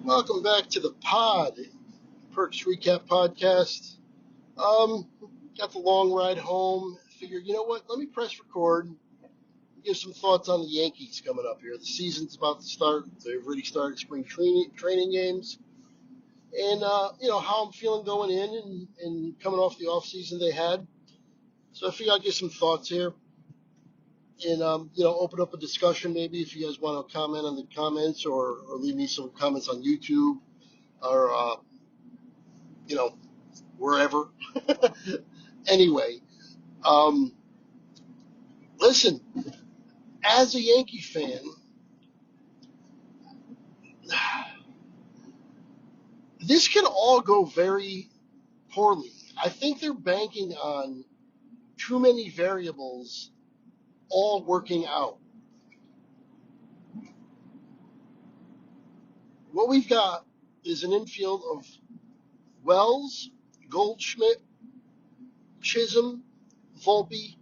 Welcome back to the pod, PERK'S reCAP podcast. Got the long ride home. Figured, you know what? Let me press record. Give some thoughts on the Yankees coming up here. The season's about to start. They've already started spring training games, and how I'm feeling going in and coming off the off season they had. So I figure I'll give some thoughts here, and open up a discussion maybe if you guys want to comment on the comments or leave me some comments on YouTube or wherever. Anyway, um, listen, as a Yankee fan, this can all go very poorly. I think they're banking on too many variables all working out. What we've got is an infield of Wells, Goldschmidt, Chisholm, Volpe,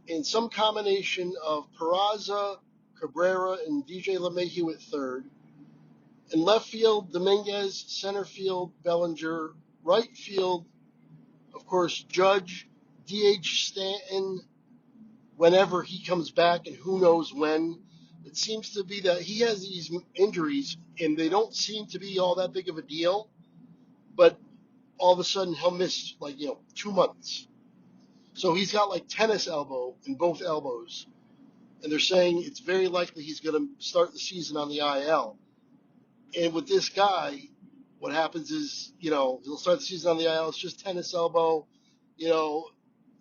and some combination of Peraza, Cabrera, and DJ LeMahieu at third. In left field, Dominguez, center field, Bellinger, right field, of course, Judge, DH Stanton, whenever he comes back, and who knows when. It seems to be that he has these injuries, and they don't seem to be all that big of a deal, but all of a sudden he'll miss 2 months. So he's got like tennis elbow in both elbows, and they're saying it's very likely he's going to start the season on the IL. And with this guy, what happens is, he'll start the season on the IL. It's just tennis elbow.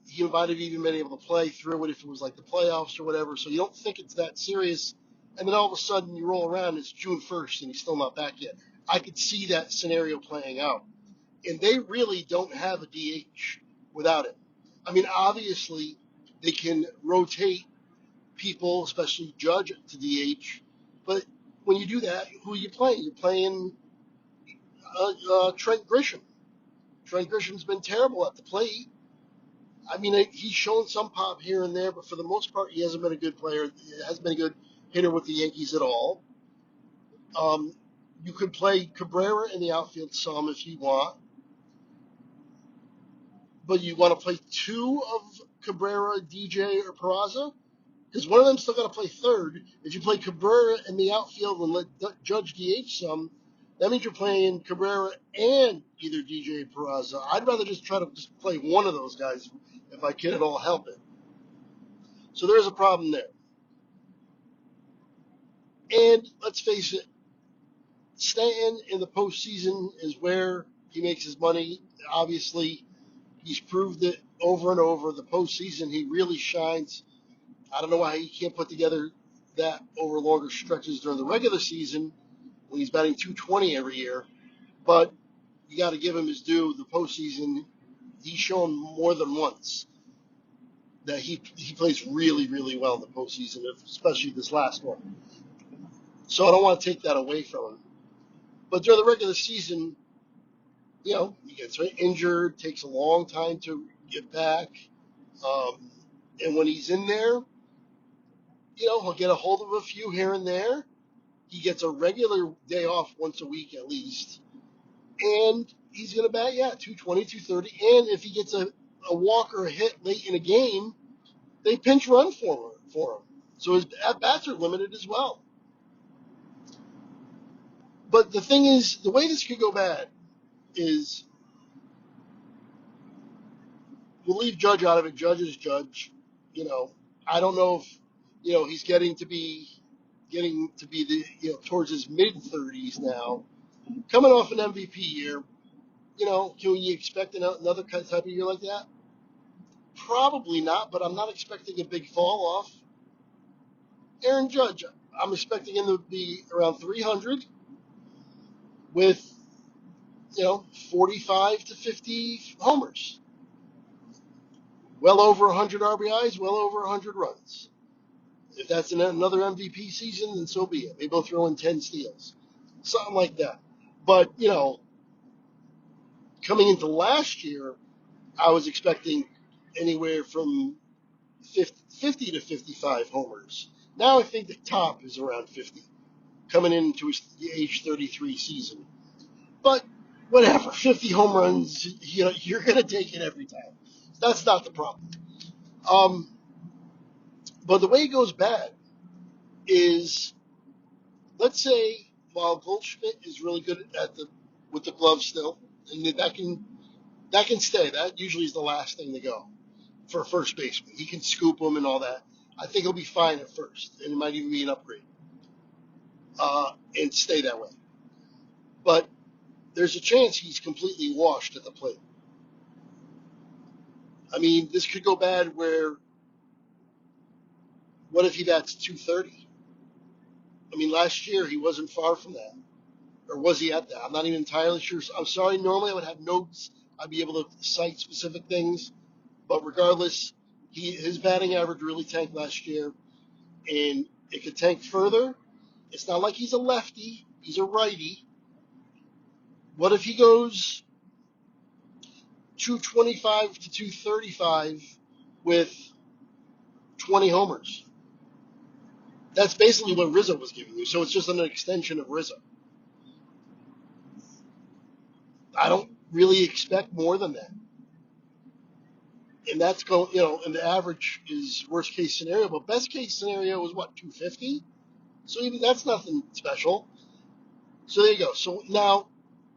He might have even been able to play through it if it was like the playoffs or whatever. So you don't think it's that serious. And then all of a sudden you roll around, it's June 1st, and he's still not back yet. I could see that scenario playing out. And they really don't have a DH without it. I mean, obviously, they can rotate people, especially Judge, to DH. But when you do that, who are you playing? You're playing Trent Grisham. Trent Grisham's been terrible at the plate. I mean, he's shown some pop here and there, but for the most part, he hasn't been a good player. He hasn't been a good hitter with the Yankees at all. You could play Cabrera in the outfield some if you want, but you want to play two of Cabrera, DJ, or Peraza? Because one of them's still got to play third. If you play Cabrera in the outfield and let Judge DH some, that means you're playing Cabrera and either DJ or Peraza. I'd rather just try to just play one of those guys if I can at all help it. So there's a problem there. And let's face it, Stanton in the postseason is where he makes his money. Obviously, he's proved it over and over. The postseason, he really shines. I don't know why he can't put together that over longer stretches during the regular season when he's batting .220 every year. But you got to give him his due. The postseason, he's shown more than once that he plays really, really well in the postseason, especially this last one. So I don't want to take that away from him. But during the regular season, he gets injured, takes a long time to get back. And when he's in there, he'll get a hold of a few here and there. He gets a regular day off once a week at least. And he's going to bat, 220, 230. And if he gets a walk or a hit late in a game, they pinch run for him. So his at-bats are limited as well. But the thing is, the way this could go bad is we'll leave Judge out of it. Judge is Judge. I don't know if, he's getting to be the, towards his mid-30s now. Coming off an MVP year, can you expect another type of year like that? Probably not, but I'm not expecting a big fall off. Aaron Judge, I'm expecting him to be around 300 with, 45 to 50 homers. Well over 100 RBIs, well over 100 runs. If that's another MVP season, then so be it. Maybe they'll throw in 10 steals. Something like that. But, coming into last year, I was expecting anywhere from 50 to 55 homers. Now I think the top is around 50. coming into his age 33 season. But whatever, 50 home runs, you're going to take it every time. That's not the problem. But the way it goes bad is, let's say, while Goldschmidt is really good with the glove still, and that can stay. That usually is the last thing to go for a first baseman. He can scoop them and all that. I think he'll be fine at first, and it might even be an upgrade, and stay that way. But there's a chance he's completely washed at the plate. I mean, this could go bad where, what if he bats 230? I mean, last year he wasn't far from that. Or was he at that? I'm not even entirely sure. I'm sorry. Normally I would have notes. I'd be able to cite specific things. But regardless, his batting average really tanked last year. And it could tank further. It's not like he's a lefty. He's a righty. What if he goes 225 to 235 with 20 homers? That's basically what Rizzo was giving you. So it's just an extension of Rizzo. I don't really expect more than that. And that's going, and the average is worst case scenario, but best case scenario is what, 250? So even that's nothing special. So there you go. So now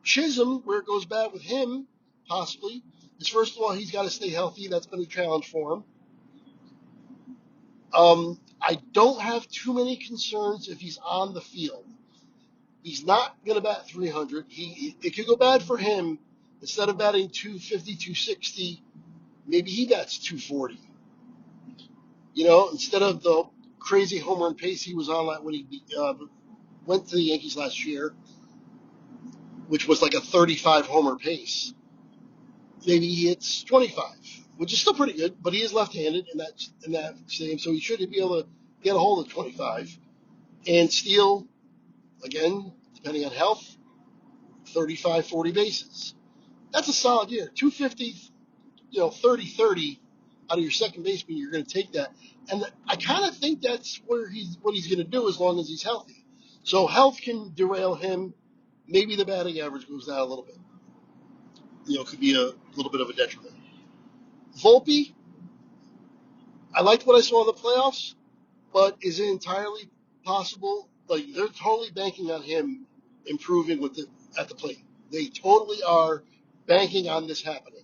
Chisholm, where it goes bad with him, possibly, is first of all, he's got to stay healthy. That's been a challenge for him. I don't have too many concerns if he's on the field. He's not going to bat 300. It could go bad for him. Instead of batting 250, 260, maybe he bats 240. Instead of the crazy home run pace he was on when he went to the Yankees last year, which was like a 35 homer pace. Maybe he hits 25, which is still pretty good, but he is left-handed in that stadium, so he should be able to get a hold of 25 and steal, again, depending on health, 35, 40 bases. That's a solid year. 250, 30-30 out of your second baseman, you're going to take that. And I kind of think that's what he's going to do as long as he's healthy. So health can derail him. Maybe the batting average goes down a little bit. Could be a little bit of a detriment. Volpe, I liked what I saw in the playoffs, but is it entirely possible? Like, they're totally banking on him improving at the plate. They totally are banking on this happening.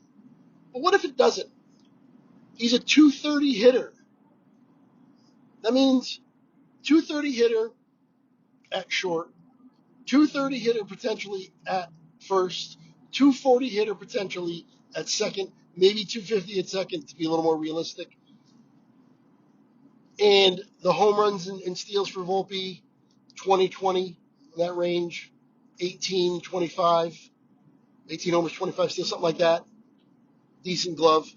But what if it doesn't? He's a 230 hitter. That means 230 hitter at short, 230 hitter potentially at first, 240 hitter potentially at second, maybe 250 at second to be a little more realistic. And the home runs and steals for Volpe, 20-20, that range, 18-25, 18 homers, 25 steals, something like that. Decent glove.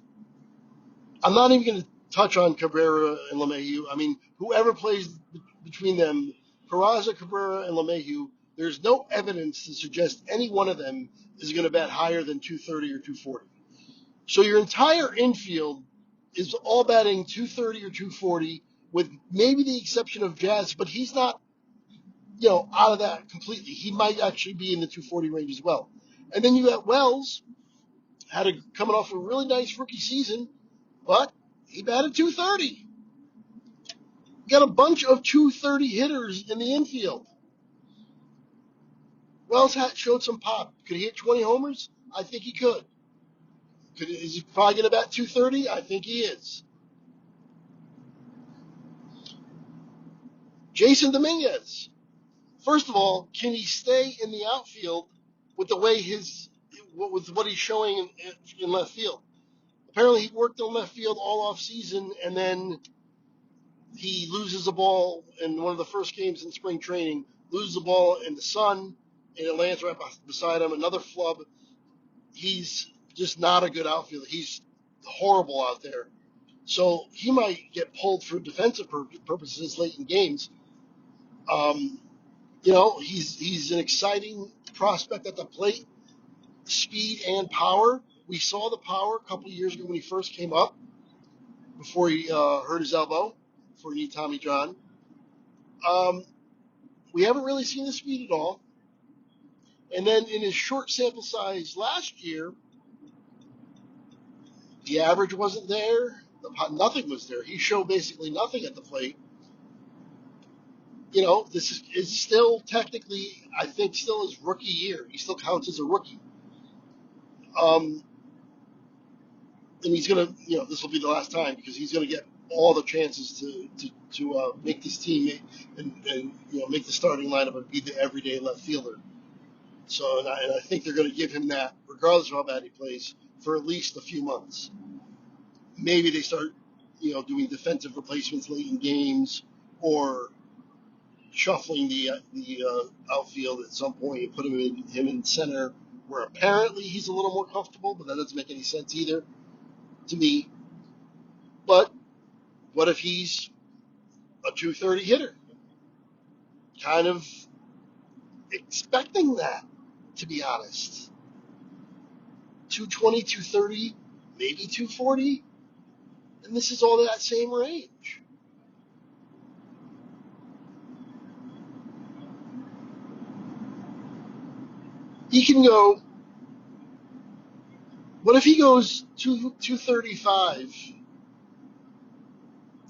I'm not even going to touch on Cabrera and LeMahieu. I mean, whoever plays between them, Peraza, Cabrera, and LeMahieu, there's no evidence to suggest any one of them is going to bat higher than 230 or 240. So your entire infield is all batting 230 or 240, with maybe the exception of Jazz, but he's not, out of that completely. He might actually be in the 240 range as well. And then you got Wells, coming off a really nice rookie season, but he batted 230. You got a bunch of 230 hitters in the infield. Wells showed some pop. Could he hit 20 homers? I think he could. Is he probably going to bat 230? I think he is. Jason Dominguez. First of all, can he stay in the outfield with the way what he's showing in left field? Apparently, he worked on left field all off season, and then he loses the ball in one of the first games in spring training. Loses the ball in the sun, and it lands right beside him. Another flub. He's just not a good outfielder. He's horrible out there. So he might get pulled for defensive purposes late in games. He's an exciting prospect at the plate, speed and power. We saw the power a couple of years ago when he first came up, before he hurt his elbow, before he needed Tommy John. We haven't really seen the speed at all. And then in his short sample size last year, the average wasn't there. Nothing was there. He showed basically nothing at the plate. This is still technically, I think, still his rookie year. He still counts as a rookie. And he's gonna, this will be the last time because he's gonna get all the chances to make this team and make the starting lineup and be the everyday left fielder. So, and I think they're going to give him that, regardless of how bad he plays, for at least a few months. Maybe they start, doing defensive replacements late in games, or shuffling the outfield at some point and put him in center, where apparently he's a little more comfortable, but that doesn't make any sense either to me. But what if he's a 230 hitter? Kind of expecting that, to be honest. 220, 230, maybe 240, and this is all that same range. He can go. What if he goes 235,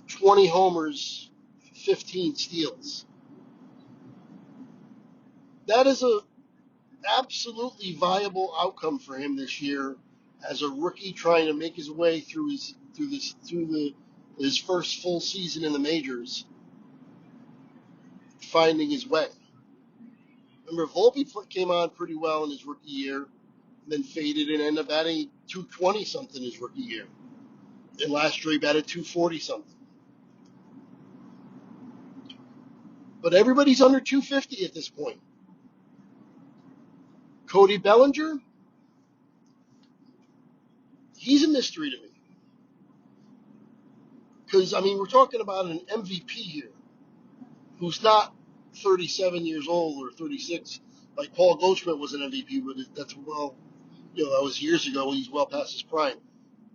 20 homers, 15 steals? That is a absolutely viable outcome for him this year as a rookie trying to make his way through his first full season in the majors, finding his way. Remember, Volpe came on pretty well in his rookie year, then faded and ended up batting 220 something his rookie year. And last year he batted 240 something. But everybody's under 250 at this point. Cody Bellinger, he's a mystery to me. Because, we're talking about an MVP here who's not 37 years old or 36, like Paul Goldschmidt was an MVP, but that was years ago when he's well past his prime.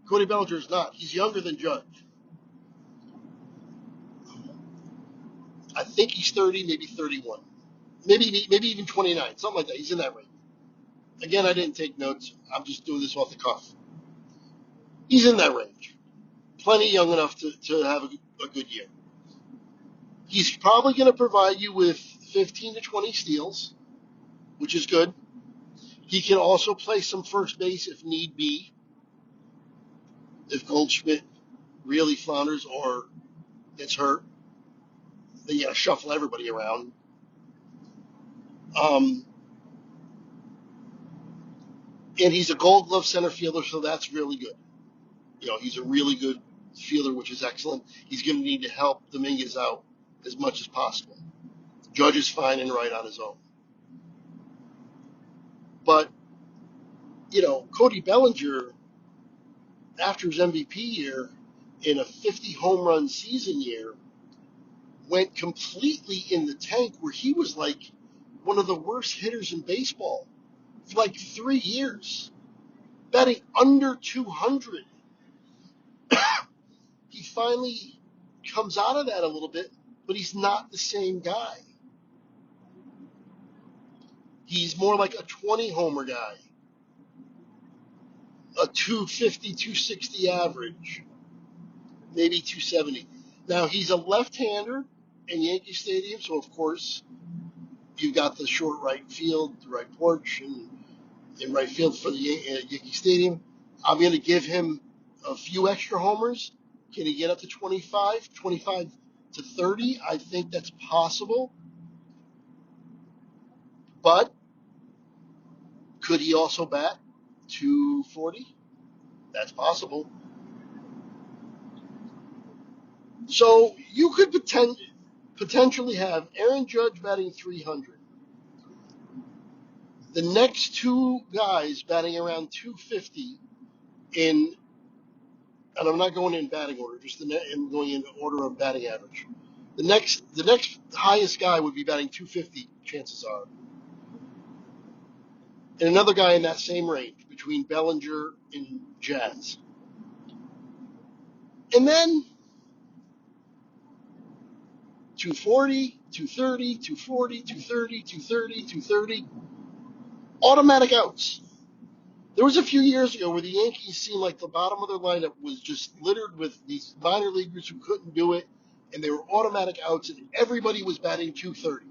Cody Bellinger is not. He's younger than Judge. I think he's 30, maybe 31. Maybe even 29, something like that. He's in that range. Again, I didn't take notes. I'm just doing this off the cuff. He's in that range. Plenty young enough to have a good year. He's probably going to provide you with 15 to 20 steals, which is good. He can also play some first base if need be, if Goldschmidt really flounders or gets hurt. Then you got to shuffle everybody around. And he's a Gold Glove center fielder, so that's really good. He's a really good fielder, which is excellent. He's going to need to help Dominguez out as much as possible. Judge is fine and right on his own. But, Cody Bellinger, after his MVP year, in a 50 home run season year, went completely in the tank where he was like one of the worst hitters in baseball for like 3 years, batting under 200. He finally comes out of that a little bit, but he's not the same guy. He's more like a 20 homer guy, a 250, 260 average, maybe 270. Now, he's a left-hander in Yankee Stadium, so of course you've got the short right field, the right porch, and in right field for the Yankee Stadium. I'm going to give him a few extra homers. Can he get up to 25 to 30? I think that's possible. But could he also bat 240? That's possible. So you could potentially have Aaron Judge batting 300. The next two guys batting around 250 and I'm not going in batting order, just I'm going in order of batting average. The next highest guy would be batting 250, chances are. And another guy in that same range, between Bellinger and Jazz. And then 240, 230, 240, 230, 230, 230. Automatic outs. There was a few years ago where the Yankees seemed like the bottom of their lineup was just littered with these minor leaguers who couldn't do it, and they were automatic outs, and everybody was batting 230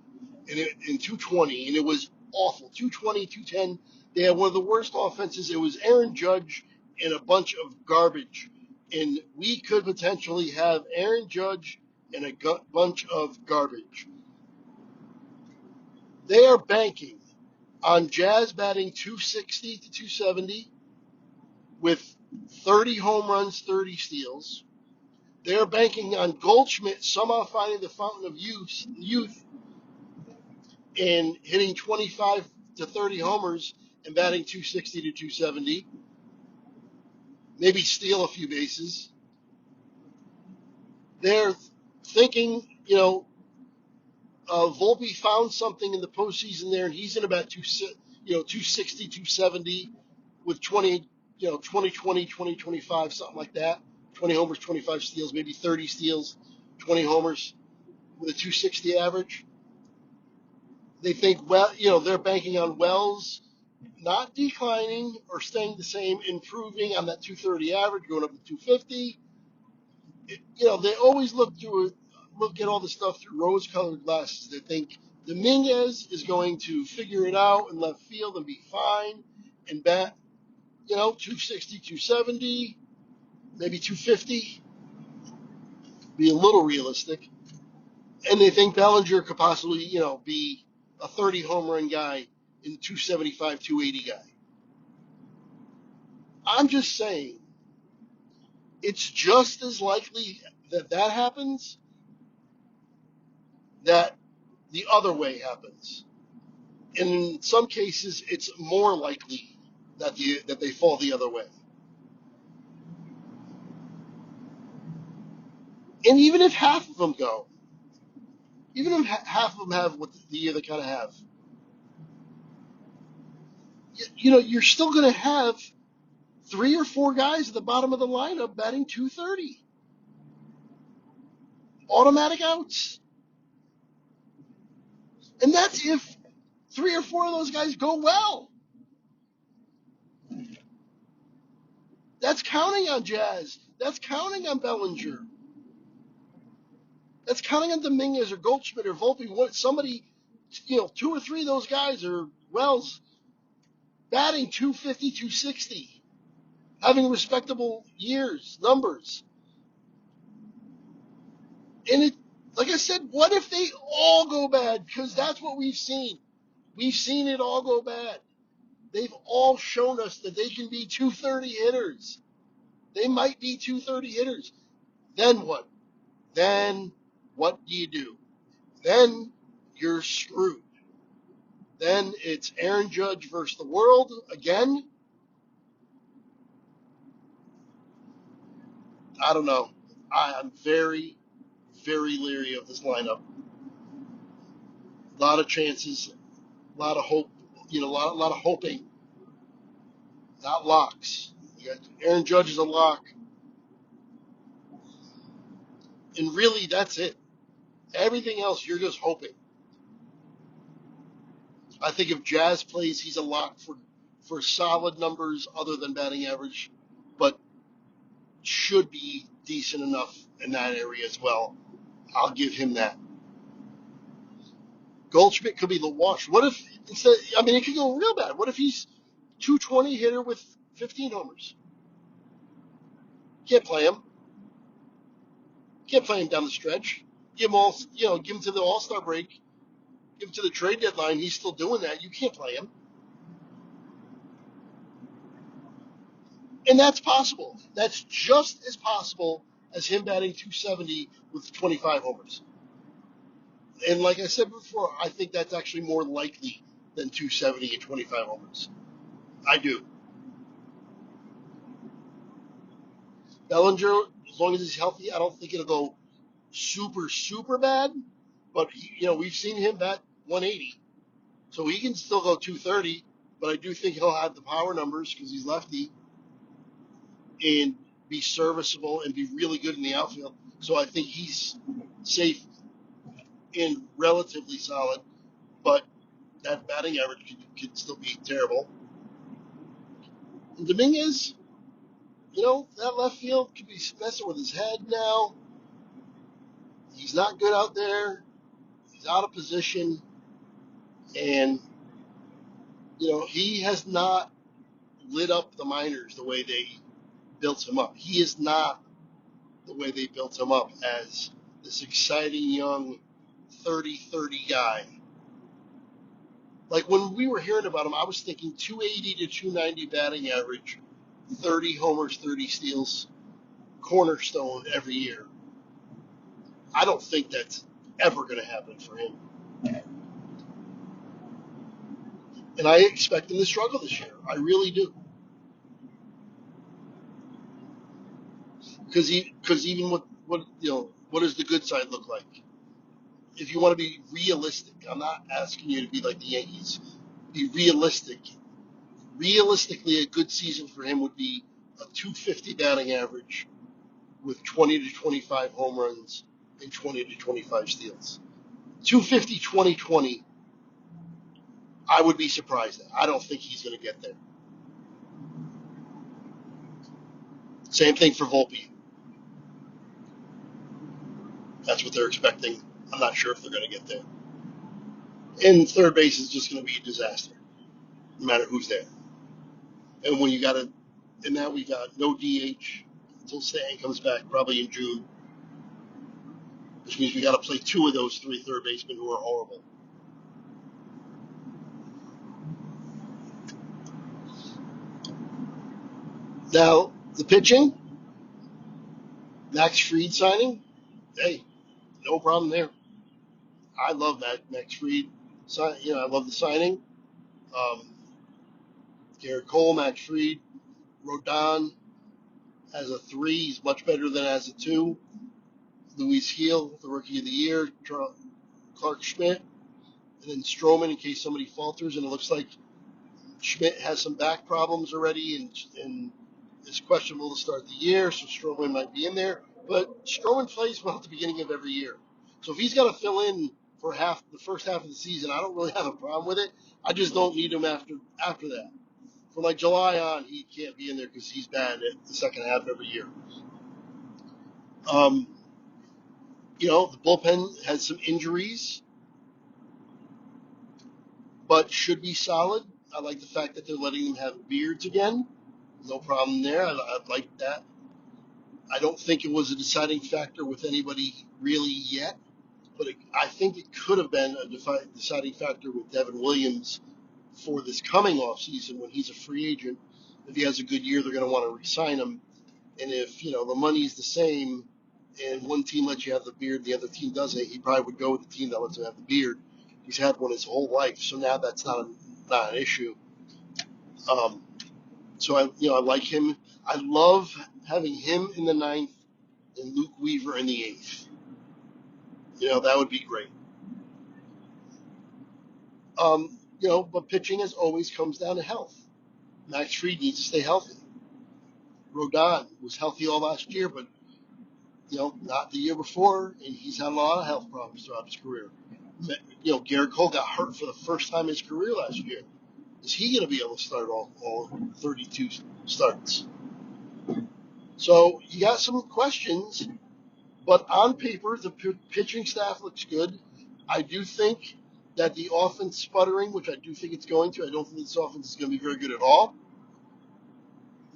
and 220, and it was awful. 220, 210. They had one of the worst offenses. It was Aaron Judge and a bunch of garbage, and we could potentially have Aaron Judge and a bunch of garbage. They are banking on Jazz batting 260 to 270 with 30 home runs, 30 steals. They're banking on Goldschmidt somehow finding the fountain of youth and hitting 25 to 30 homers and batting 260 to 270. Maybe steal a few bases. They're thinking, Volpe found something in the postseason there, and he's in about 260, 270 with 2020, 2025, something like that. 20 homers, 25 steals, maybe 30 steals, 20 homers with a 260 average. They think, they're banking on Wells not declining or staying the same, improving on that 230 average, going up to 250. They always look at all the stuff through rose-colored glasses. They think Dominguez is going to figure it out in left field and be fine and bat, 260, 270, maybe 250, be a little realistic. And they think Bellinger could possibly, be a 30 home run guy and 275, 280 guy. I'm just saying, it's just as likely that happens that the other way happens. And in some cases, it's more likely that they fall the other way. And even if half of them go, even if half of them have what the year they kind of have, you're still going to have 3 or 4 guys at the bottom of the lineup batting 230. Automatic outs. And that's if 3 or 4 of those guys go well. That's counting on Jazz. That's counting on Bellinger. That's counting on Dominguez or Goldschmidt or Volpe. Somebody, 2 or 3 of those guys or Wells batting 250, 260, having respectable years, numbers. And like I said, what if they all go bad? Because that's what we've seen. We've seen it all go bad. They've all shown us that they can be 230 hitters. They might be 230 hitters. Then what? Then what do you do? Then you're screwed. Then it's Aaron Judge versus the world again. I don't know. I'm very, very leery of this lineup. A lot of chances, a lot of hope, a lot of hoping. Not locks. Aaron Judge is a lock. And really, that's it. Everything else, you're just hoping. I think if Jazz plays, he's a lock for solid numbers other than batting average, but should be decent enough in that area as well. I'll give him that. Goldschmidt could be the wash. What if it could go real bad. What if he's 220 hitter with 15 homers? Can't play him. Can't play him down the stretch. Give him to the All-Star break. Give him to the trade deadline. He's still doing that. You can't play him. And that's possible. That's just as possible as him batting 270 with 25 homers. And like I said before, I think that's actually more likely than 270 and 25 homers. I do. Bellinger, as long as he's healthy, I don't think it'll go super, super bad. But, we've seen him bat 180. So he can still go 230. But I do think he'll have the power numbers because he's lefty and be serviceable and be really good in the outfield. So I think he's safe and relatively solid, but that batting average could still be terrible. And Dominguez, that left field could be messing with his head now. He's not good out there. He's out of position. And, he has not lit up the minors the way they built him up. He is not the way they built him up as this exciting young 30-30 guy. Like when we were hearing about him, I was thinking 280 to 290 batting average, 30 homers, 30 steals, cornerstone every year. I don't think that's ever going to happen for him. And I expect him to struggle this year. I really do. Because even what does the good side look like? If you want to be realistic, I'm not asking you to be like the Yankees. Be realistic. Realistically, a good season for him would be a 250 batting average with 20 to 25 home runs and 20 to 25 steals. 250, 20, 20. I would be surprised at. I don't think he's going to get there. Same thing for Volpe. That's what they're expecting. I'm not sure if they're going to get there. And third base is just going to be a disaster, no matter who's there. And when you got to, and now we got no DH until Stanton comes back, probably in June, which means we got to play two of those three third basemen who are horrible. Now, the pitching, Max Fried signing, hey, no problem there. I love Max Fried. I love the signing. Garrett Cole, Max Fried, Rodon as a 3. He's much better than as a 2. Luis Gil, the Rookie of the Year. Clark Schmidt. And then Stroman in case somebody falters. And it looks like Schmidt has some back problems already and is questionable to start the year. So Stroman might be in there. But Stroman plays well at the beginning of every year. So if he's got to fill in for the first half of the season, I don't really have a problem with it. I just don't need him after that. From like July on, he can't be in there because he's bad at the second half every year. The bullpen has some injuries, but should be solid. I like the fact that they're letting them have beards again. No problem there. I like that. I don't think it was a deciding factor with anybody really yet, but I think it could have been a deciding factor with Devin Williams for this coming offseason when he's a free agent. If he has a good year, they're going to want to re-sign him. And if, the money is the same and one team lets you have the beard, the other team doesn't, he probably would go with the team that lets him have the beard. He's had one his whole life, so now that's not an issue. So I like him. I love having him in the 9th and Luke Weaver in the 8th. That would be great. But pitching as always comes down to health. Max Fried needs to stay healthy. Rodon was healthy all last year, but not the year before, and he's had a lot of health problems throughout his career. Garrett Cole got hurt for the first time in his career last year. Is he going to be able to start all 32 starts? So you got some questions, but on paper, the pitching staff looks good. I do think that the offense sputtering, which I do think it's going to, I don't think this offense is going to be very good at all.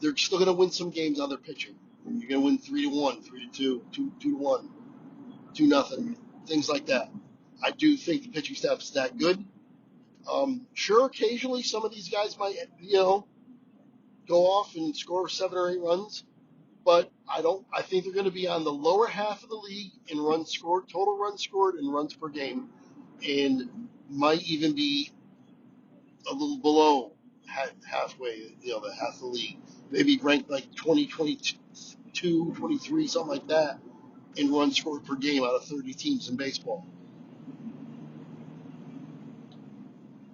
They're still going to win some games on their pitching. You're going to win 3-1, 3-2, 2-1, 2-0, things like that. I do think the pitching staff is that good. Sure, occasionally some of these guys might, go off and score 7 or 8 runs, but I think they're going to be on the lower half of the league in runs scored, total runs scored, and runs per game, and might even be a little below halfway, the half of the league. Maybe ranked like 20, 22, 23, something like that, in runs scored per game out of 30 teams in baseball.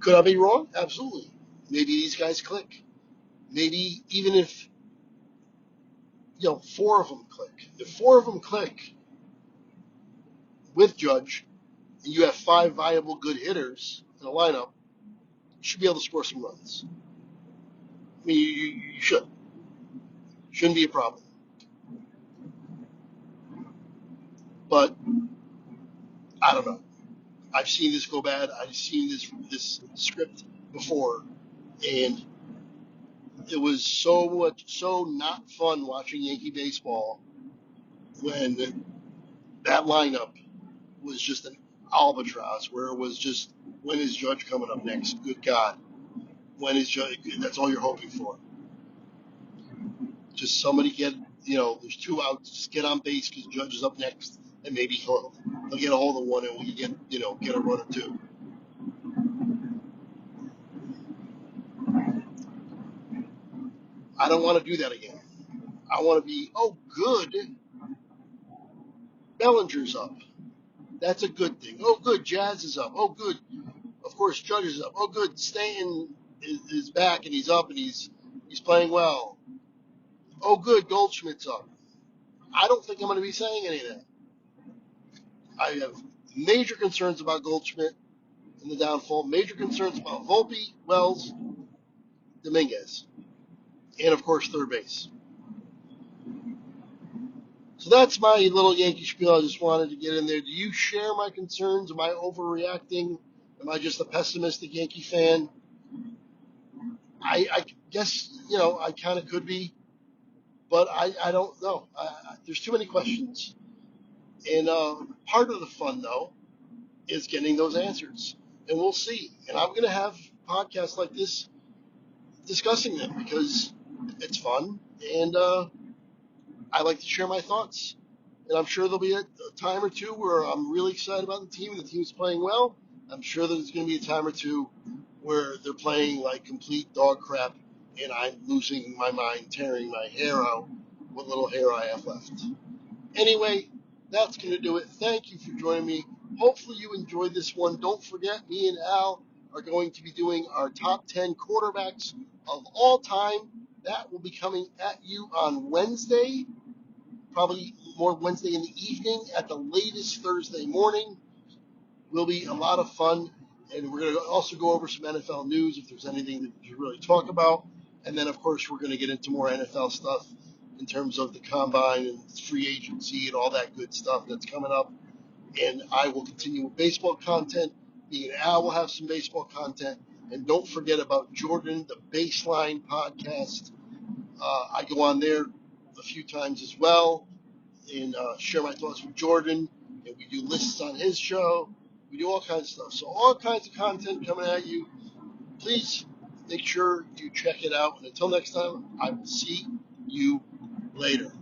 Could I be wrong? Absolutely. Maybe these guys click. Maybe even if 4 of them click. If 4 of them click with Judge and you have 5 viable good hitters in a lineup, you should be able to score some runs. I mean, you should. Shouldn't be a problem. But I don't know. I've seen this go bad. I've seen this script before, and it was so not fun watching Yankee baseball when that lineup was just an albatross, where it was just, when is Judge coming up next? Good God, when is Judge? That's all you're hoping for. Just somebody get, there's 2 outs, just get on base because Judge is up next, and maybe he'll get a hold of one, and we can get a run or 2. I don't want to do that again. I want to be, oh, good, Bellinger's up. That's a good thing. Oh, good, Jazz is up. Oh, good, of course, Judge is up. Oh, good, Stanton is back, and he's up, and he's playing well. Oh, good, Goldschmidt's up. I don't think I'm going to be saying any of that. I have major concerns about Goldschmidt and the downfall, major concerns about Volpe, Wells, Dominguez, and, of course, third base. So that's my little Yankee spiel. I just wanted to get in there. Do you share my concerns? Am I overreacting? Am I just a pessimistic Yankee fan? I guess, I kind of could be, but I don't know. There's too many questions. And part of the fun, though, is getting those answers. And we'll see. And I'm going to have podcasts like this discussing them because it's fun. And I like to share my thoughts. And I'm sure there'll be a time or two where I'm really excited about the team and the team's playing well. I'm sure there's going to be a time or two where they're playing like complete dog crap and I'm losing my mind, tearing my hair out, what little hair I have left. Anyway, that's going to do it. Thank you for joining me. Hopefully you enjoyed this one. Don't forget, me and Al are going to be doing our top 10 quarterbacks of all time. That will be coming at you on Wednesday. Probably more Wednesday in the evening, at the latest Thursday morning. Will be a lot of fun, and we're going to also go over some NFL news if there's anything that you really talk about. And then, of course, we're going to get into more NFL stuff in terms of the combine and free agency and all that good stuff that's coming up. And I will continue with baseball content. Me and Al will have some baseball content. And don't forget about Jordan, the Baseline podcast. I go on there a few times as well and share my thoughts with Jordan. And we do lists on his show. We do all kinds of stuff. So all kinds of content coming at you. Please make sure you check it out. And until next time, I will see you later.